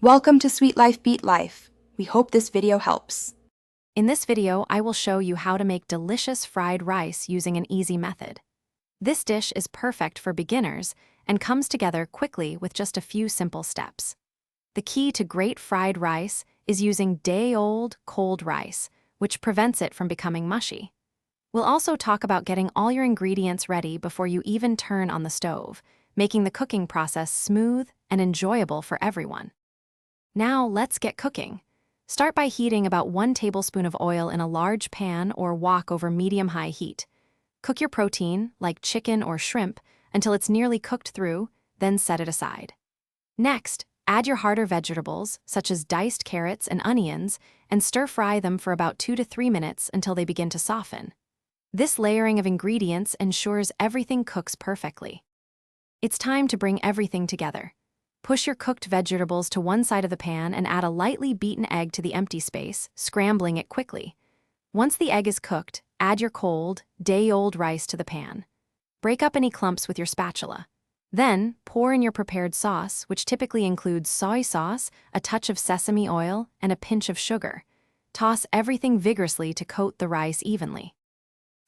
Welcome to Sweet Life Beat Life. We hope this video helps. In this video, I will show you how to make delicious fried rice using an easy method. This dish is perfect for beginners and comes together quickly with just a few simple steps. The key to great fried rice is using day-old, cold rice, which prevents it from becoming mushy. We'll also talk about getting all your ingredients ready before you even turn on the stove, making the cooking process smooth and enjoyable for everyone. Now let's get cooking. Start by heating about 1 tablespoon of oil in a large pan or wok over medium-high heat. Cook your protein, like chicken or shrimp, until it's nearly cooked through, then set it aside. Next, add your harder vegetables, such as diced carrots and onions, and stir-fry them for about 2 to 3 minutes until they begin to soften. This layering of ingredients ensures everything cooks perfectly. It's time to bring everything together. Push your cooked vegetables to one side of the pan and add a lightly beaten egg to the empty space, scrambling it quickly. Once the egg is cooked, add your cold, day-old rice to the pan. Break up any clumps with your spatula. Then, pour in your prepared sauce, which typically includes soy sauce, a touch of sesame oil, and a pinch of sugar. Toss everything vigorously to coat the rice evenly.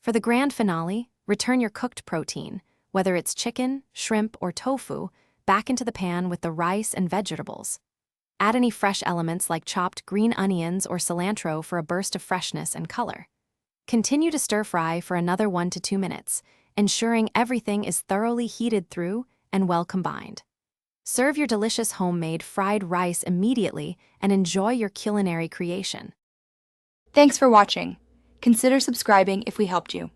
For the grand finale, return your cooked protein, whether it's chicken, shrimp, or tofu, back into the pan with the rice and vegetables. Add any fresh elements like chopped green onions or cilantro for a burst of freshness and color. Continue to stir-fry for another 1 to 2 minutes, ensuring everything is thoroughly heated through and well combined. Serve your delicious homemade fried rice immediately and enjoy your culinary creation. Thanks for watching. Consider subscribing if we helped you.